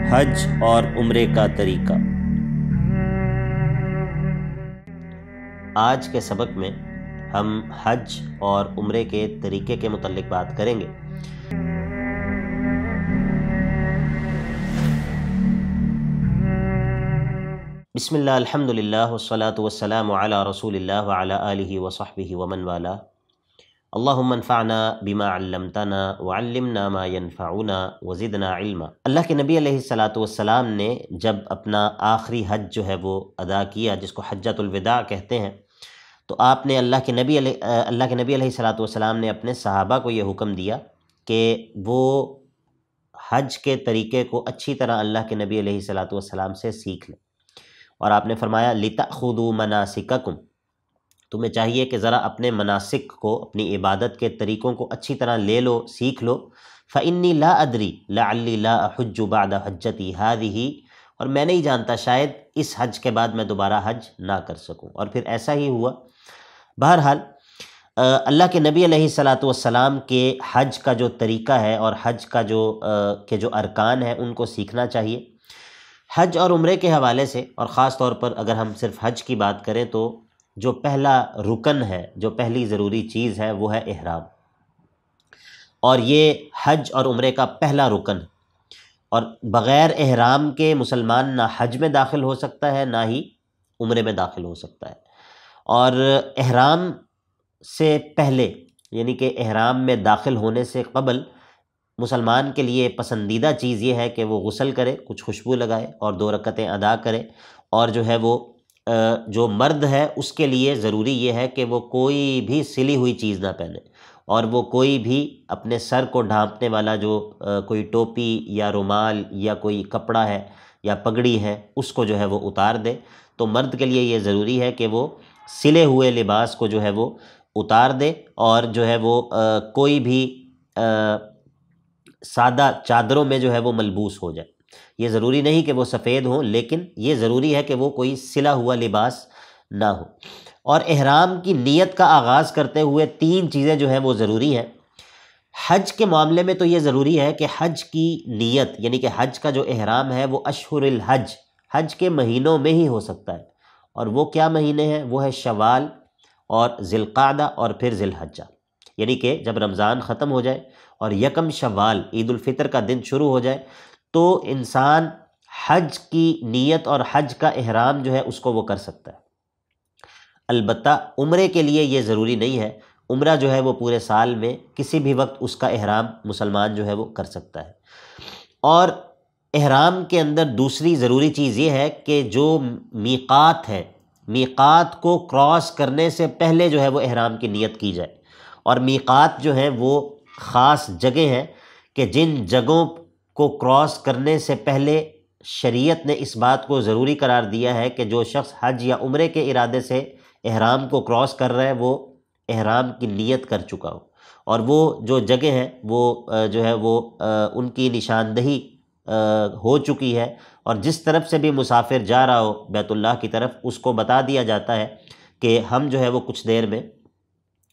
حج اور عمرے کا طریقہ۔ آج کے سبق میں ہم حج اور عمرے کے طریقے کے متعلق بات کریں گے۔ بسم اللہ، الحمدللہ والصلاة والسلام علی رسول اللہ وعلی آلہ وصحبہ ومن والہ۔ اللہم انفعنا بما علمتنا وعلمنا ما ينفعنا وزدنا علما۔ اللہ کے نبی علیہ السلام نے جب اپنا آخری حج جو ہے وہ ادا کیا، جس کو حجۃ الوداع کہتے ہیں، تو آپ نے اللہ کے نبی علیہ السلام نے اپنے صحابہ کو یہ حکم دیا کہ وہ حج کے طریقے کو اچھی طرح اللہ کے نبی علیہ السلام سے سیکھ لیں، اور آپ نے فرمایا لِتَأْخُذُوا مَنَاسِكَكُمْ، تمہیں چاہیے کہ ذرا اپنے مناسک کو، اپنی عبادت کے طریقوں کو اچھی طرح لے لو، سیکھ لو۔ فَإِنِّي لَا أَدْرِي لَعَلِّي لَا أَحُجُّ بَعْدَ حَجَّتِي هَٰذِهِ، اور میں نہیں جانتا شاید اس حج کے بعد میں دوبارہ حج نہ کر سکوں، اور پھر ایسا ہی ہوا۔ بہرحال اللہ کے نبی علیہ السلام کے حج کا جو طریقہ ہے اور حج کا جو ارکان ہیں ان کو سیکھنا چاہیے۔ حج اور عمرے کے حوالے سے، اور خاص طور پر اگر ہم صرف حج کی بات کریں، تو جو پہلا رکن ہے، جو پہلی ضروری چیز ہے، وہ ہے احرام، اور یہ حج اور عمرے کا پہلا رکن ہے، اور بغیر احرام کے مسلمان نہ حج میں داخل ہو سکتا ہے نہ ہی عمرے میں داخل ہو سکتا ہے۔ اور احرام سے پہلے، یعنی کہ احرام میں داخل ہونے سے قبل، مسلمان کے لیے پسندیدہ چیز یہ ہے کہ وہ غسل کرے، کچھ خوشبو لگائے اور 2 رکعتیں ادا کرے، اور جو ہے وہ جو مرد ہے اس کے لیے ضروری یہ ہے کہ وہ کوئی بھی سلی ہوئی چیز نہ پہنے، اور وہ کوئی بھی اپنے سر کو ڈھانپنے والا جو کوئی ٹوپی یا رومال یا کوئی کپڑا ہے یا پگڑی ہے، اس کو جو ہے وہ اتار دے۔ تو مرد کے لیے یہ ضروری ہے کہ وہ سلے ہوئے لباس کو جو ہے وہ اتار دے، اور جو ہے وہ کوئی بھی سادہ چادروں میں جو ہے وہ ملبوس ہو جائے۔ یہ ضروری نہیں کہ وہ سفید ہوں، لیکن یہ ضروری ہے کہ وہ کوئی سلا ہوا لباس نہ ہو۔ اور احرام کی نیت کا آغاز کرتے ہوئے 3 چیزیں جو ہیں وہ ضروری ہیں۔ حج کے معاملے میں تو یہ ضروری ہے کہ حج کی نیت، یعنی کہ حج کا جو احرام ہے وہ اشہر الحج، حج کے مہینوں میں ہی ہو سکتا ہے، اور وہ کیا مہینے ہیں؟ وہ ہے شوال اور ذی القعدہ اور پھر ذی الحجہ، یعنی کہ جب رمضان ختم ہو جائے اور 1 شوال عید الفطر کا دن شروع ہو جائے تو انسان حج کی نیت اور حج کا احرام جو ہے اس کو وہ کر سکتا ہے۔ البتہ عمرے کے لیے یہ ضروری نہیں ہے، عمرہ جو ہے وہ پورے سال میں کسی بھی وقت اس کا احرام مسلمان جو ہے وہ کر سکتا ہے۔ اور احرام کے اندر دوسری ضروری چیز یہ ہے کہ جو میقات ہے، میقات کو کراس کرنے سے پہلے جو ہے وہ احرام کی نیت کی جائے۔ اور میقات جو ہیں وہ خاص جگہ ہیں کہ جن جگہوں کو کراس کرنے سے پہلے شریعت نے اس بات کو ضروری قرار دیا ہے کہ جو شخص حج یا عمرے کے ارادے سے احرام کو کراس کر رہا ہے وہ احرام کی نیت کر چکا ہو، اور وہ جو جگہ ہیں وہ جو ہے وہ ان کی نشاندہی ہو چکی ہے، اور جس طرف سے بھی مسافر جا رہا ہو بیت اللہ کی طرف، اس کو بتا دیا جاتا ہے کہ ہم جو ہے وہ کچھ دیر میں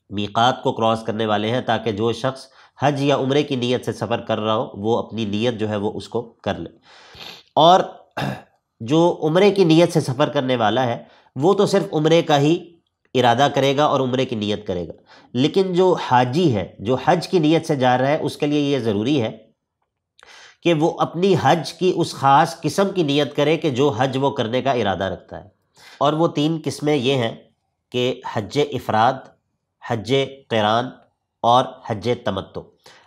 میقات کو کراس کرنے والے ہیں، تاکہ جو شخص حج یا عمرے کی نیت سے سفر کر رہا ہو وہ اپنی نیت جو ہے وہ اس کو کر لے۔ اور جو عمرے کی نیت سے سفر کرنے والا ہے وہ تو صرف عمرے کا ہی ارادہ کرے گا اور عمرے کی نیت کرے گا، لیکن جو حاجی ہے، جو حج کی نیت سے جا رہا ہے، اس کے لیے یہ ضروری ہے کہ وہ اپنی حج کی اس خاص قسم کی نیت کرے کہ جو حج وہ کرنے کا ارادہ رکھتا ہے۔ اور وہ 3 قسمیں یہ ہیں کہ حج افراد، حج قران اور حج تمتع۔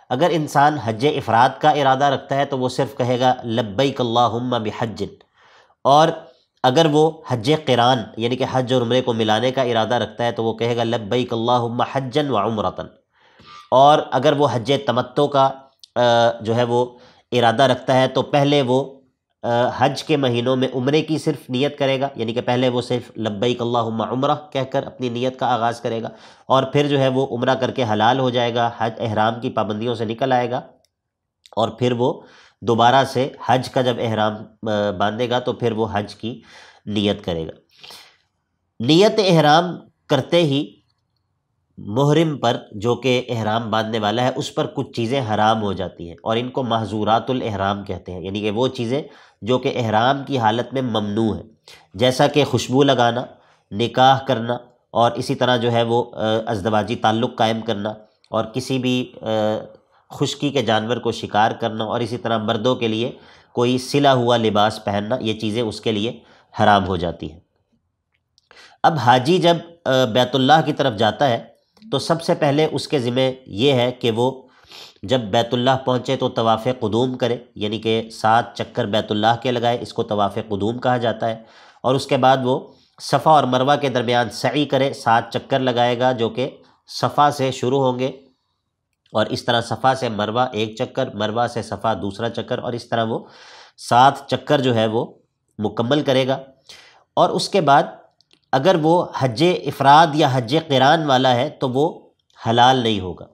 اگر انسان حج افراد کا ارادہ رکھتا ہے تو وہ صرف کہے گا لبیک اللہم بحج، اور اگر وہ حج قران یعنی کہ حج اور عمرے کو ملانے کا ارادہ رکھتا ہے تو وہ کہے گا لبیک اللہم حجا وعمرۃ۔ اور اگر وہ حج تمتع کا جو ہے وہ ارادہ رکھتا ہے تو پہلے وہ حج کے مہینوں میں عمرے کی صرف نیت کرے گا، یعنی کہ پہلے وہ صرف لبیک اللہم عمرہ کہہ کر اپنی نیت کا آغاز کرے گا، اور پھر جو ہے وہ عمرہ کر کے حلال ہو جائے گا، حج احرام کی پابندیوں سے نکل آئے گا، اور پھر وہ دوبارہ سے حج کا جب احرام باندھے گا تو پھر وہ حج کی نیت کرے گا۔ نیت احرام کرتے ہی محرم پر جو کہ احرام باندھنے والا ہے اس پر کچھ چیزیں حرام ہو جاتی ہیں، اور ان کو محظورات الاحرام کہتے ہیں، یعنی کہ وہ چیزیں جو کہ احرام کی حالت میں ممنوع ہیں، جیسا کہ خوشبو لگانا، نکاح کرنا، اور اسی طرح جو ہے وہ ازدواجی تعلق قائم کرنا، اور کسی بھی خشکی کے جانور کو شکار کرنا، اور اسی طرح مردوں کے لیے کوئی سلا ہوا لباس پہننا، یہ چیزیں اس کے لیے حرام ہو جاتی ہیں۔ اب حاجی جب بیت اللہ کی طرف جاتا ہے تو سب سے پہلے اس کے ذمہ یہ ہے کہ وہ جب بیت اللہ پہنچے تو طواف قدوم کرے، یعنی کہ 7 چکر بیت اللہ کے لگائے، اس کو طواف قدوم کہا جاتا ہے، اور اس کے بعد وہ صفا اور مروہ کے درمیان سعی کرے، 7 چکر لگائے گا جو کہ صفا سے شروع ہوں گے، اور اس طرح صفا سے مروہ 1 چکر، مروہ سے صفا دوسرا چکر، اور اس طرح وہ 7 چکر جو ہے وہ مکمل کرے گا۔ اور اس کے بعد اگر وہ حج افراد یا حج قران والا ہے تو وہ حلال نہیں ہوگا،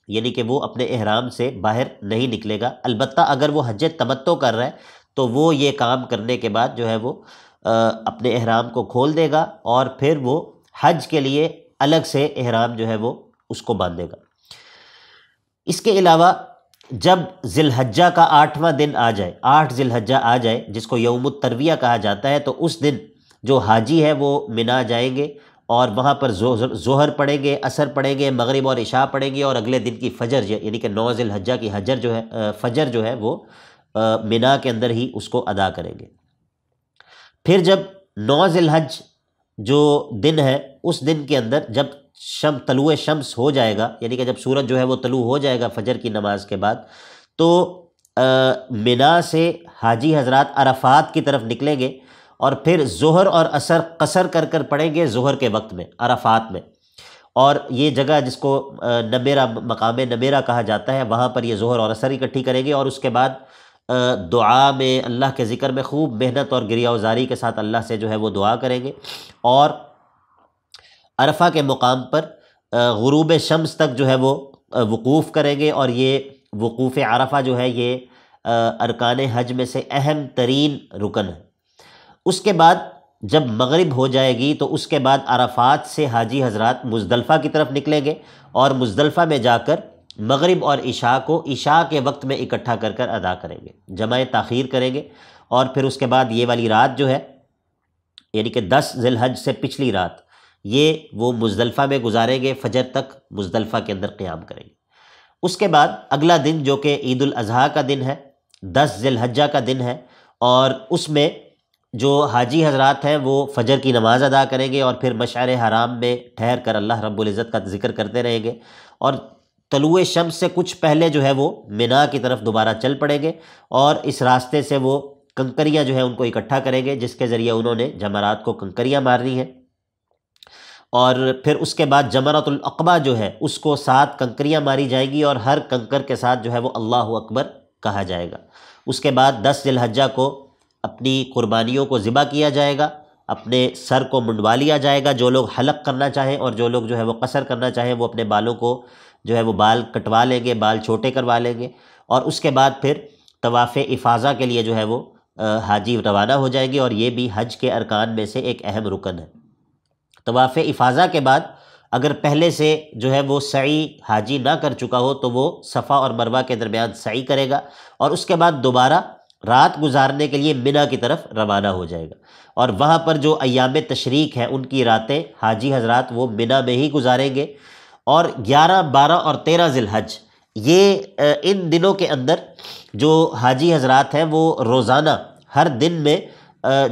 یعنی کہ وہ اپنے احرام سے باہر نہیں نکلے گا۔ البتہ اگر وہ حج تمتع کر رہا ہے تو وہ یہ کام کرنے کے بعد جو ہے وہ اپنے احرام کو کھول دے گا، اور پھر وہ حج کے لیے الگ سے احرام جو ہے وہ اس کو باندھے گا۔ اس کے علاوہ جب ذی الحجہ کا 8واں دن آ جائے، 8 ذی الحجہ آ جائے، جس کو یوم الترویہ کہا جاتا ہے، تو اس دن جو حاجی ہے وہ منا جائیں گے، اور وہاں پر ظہر پڑھیں گے، عصر پڑھیں گے، مغرب اور عشاء پڑھیں گے، اور اگلے دن کی فجر یعنی کہ 9 ذی الحجہ کی فجر جو ہے وہ منا کے اندر ہی اس کو ادا کریں گے۔ پھر جب 9 ذی الحج جو دن ہے، اس دن کے اندر جب طلوع شمس ہو جائے گا، یعنی کہ جب سورج جو ہے وہ طلوع ہو جائے گا فجر کی نماز کے بعد، تو منا سے حاجی حضرات عرفات کی طرف نکلیں گے، اور پھر ظہر اور عصر قصر کر کر پڑھیں گے ظہر کے وقت میں عرفات میں، اور یہ جگہ جس کو نمیرہ، مقام نمیرہ کہا جاتا ہے، وہاں پر یہ ظہر اور عصر اکٹھی کریں گے، اور اس کے بعد دعا میں، اللہ کے ذکر میں خوب محنت اور گریہ وزاری کے ساتھ اللہ سے جو ہے وہ دعا کریں گے، اور عرفہ کے مقام پر غروب شمس تک جو ہے وہ وقوف کریں گے، اور یہ وقوف عرفہ جو ہے یہ ارکان حج میں سے اہم ترین رکن ہے۔ اس کے بعد جب مغرب ہو جائے گی تو اس کے بعد عرفات سے حاجی حضرات مزدلفہ کی طرف نکلیں گے، اور مزدلفہ میں جا کر مغرب اور عشاء کو عشاء کے وقت میں اکٹھا کر کر ادا کریں گے، جمع تاخیر کریں گے، اور پھر اس کے بعد یہ والی رات جو ہے، یعنی کہ 10 ذی الحج سے پچھلی رات، یہ وہ مزدلفہ میں گزاریں گے، فجر تک مزدلفہ کے اندر قیام کریں گے۔ اس کے بعد اگلا دن جو کہ عید الاضحیٰ کا دن ہے، 10 ذی الحجہ کا دن ہے، اور اس میں جو حاجی حضرات ہیں وہ فجر کی نماز ادا کریں گے، اور پھر مشعر حرام میں ٹھہر کر اللہ رب العزت کا ذکر کرتے رہیں گے، اور طلوع شمس سے کچھ پہلے جو ہے وہ منا کی طرف دوبارہ چل پڑیں گے، اور اس راستے سے وہ کنکریاں جو ہیں ان کو اکٹھا کریں گے، جس کے ذریعے انہوں نے جمرات کو کنکریاں مارنی ہیں، اور پھر اس کے بعد جمرۃ العقبہ جو ہے اس کو 7 کنکریاں ماری جائیں گی، اور ہر کنکر کے ساتھ جو ہے وہ اللہ اکبر کہا جائے گا۔ اس کے بعد 10 ذی الحجہ کو اپنی قربانیوں کو ذبح کیا جائے گا، اپنے سر کو منڈوا لیا جائے گا، جو لوگ حلق کرنا چاہیں اور جو لوگ جو ہے وہ قصر کرنا چاہیں وہ اپنے بالوں کو جو ہے وہ بال کٹوا لیں گے، بال چھوٹے کروا لیں گے، اور اس کے بعد پھر طواف افاضہ کے لیے جو ہے وہ حاجی روانہ ہو جائیں گے، اور یہ بھی حج کے ارکان میں سے ایک اہم رکن ہے۔ طواف افاضہ کے بعد اگر پہلے سے جو ہے وہ سعی حاجی نہ کر چکا ہو تو وہ صفا اور مروہ کے درمیان سعی کرے گا، اور اس کے بعد دوبارہ رات گزارنے کے لیے منا کی طرف روانہ ہو جائے گا، اور وہاں پر جو ایام تشریق ہیں ان کی راتیں حاجی حضرات وہ منا میں ہی گزاریں گے، اور 11، 12 اور 13 ذی الحج یہ ان دنوں کے اندر جو حاجی حضرات ہیں وہ روزانہ ہر دن میں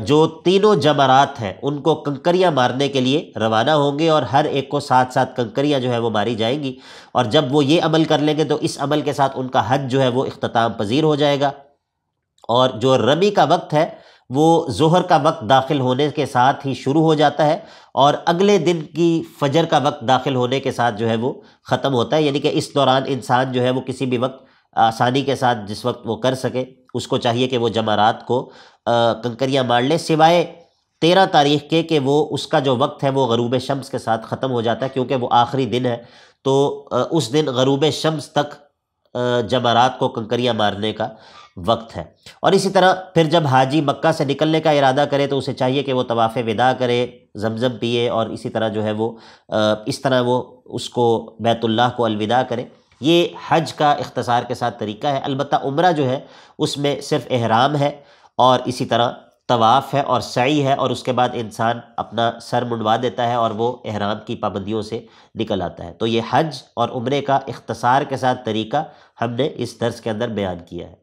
جو تینوں جمرات ہیں ان کو کنکریاں مارنے کے لیے روانہ ہوں گے، اور ہر ایک کو 7 کنکریاں جو ہے وہ ماری جائیں گی، اور جب وہ یہ عمل کر لیں گے تو اس عمل کے ساتھ ان کا حج جو ہے وہ اختتام پذیر ہو جائے گا، اور جو رمی کا وقت ہے وہ ظہر کا وقت داخل ہونے کے ساتھ ہی شروع ہو جاتا ہے، اور اگلے دن کی فجر کا وقت داخل ہونے کے ساتھ جو ہے وہ ختم ہوتا ہے، یعنی کہ اس دوران انسان جو ہے وہ کسی بھی وقت آسانی کے ساتھ جس وقت وہ کر سکے اس کو چاہیے کہ وہ جمرات کو کنکریاں مار لے، سوائے 13 تاریخ کے کہ وہ اس کا جو وقت ہے وہ غروب شمس کے ساتھ ختم ہو جاتا ہے، کیونکہ وہ آخری دن ہے، تو اس دن غروب شمس تک جمرات کو کنکریاں مارنے کا وقت ہے۔ اور اسی طرح پھر جب حاجی مکہ سے نکلنے کا ارادہ کرے تو اسے چاہیے کہ وہ طواف وداع کرے، زمزم پیے اور اسی طرح جو ہے وہ اس طرح وہ اس کو بیت اللہ کو الوداع کرے۔ یہ حج کا اختصار کے ساتھ طریقہ ہے۔ البتہ عمرہ جو ہے اس میں صرف احرام ہے اور اسی طرح طواف ہے اور سعی ہے، اور اس کے بعد انسان اپنا سر منڈوا دیتا ہے اور وہ احرام کی پابندیوں سے نکل آتا ہے۔ تو یہ حج اور عمرے کا اختصار کے ساتھ طریقہ ہم نے اس درس کے اندر بیان کیا ہے۔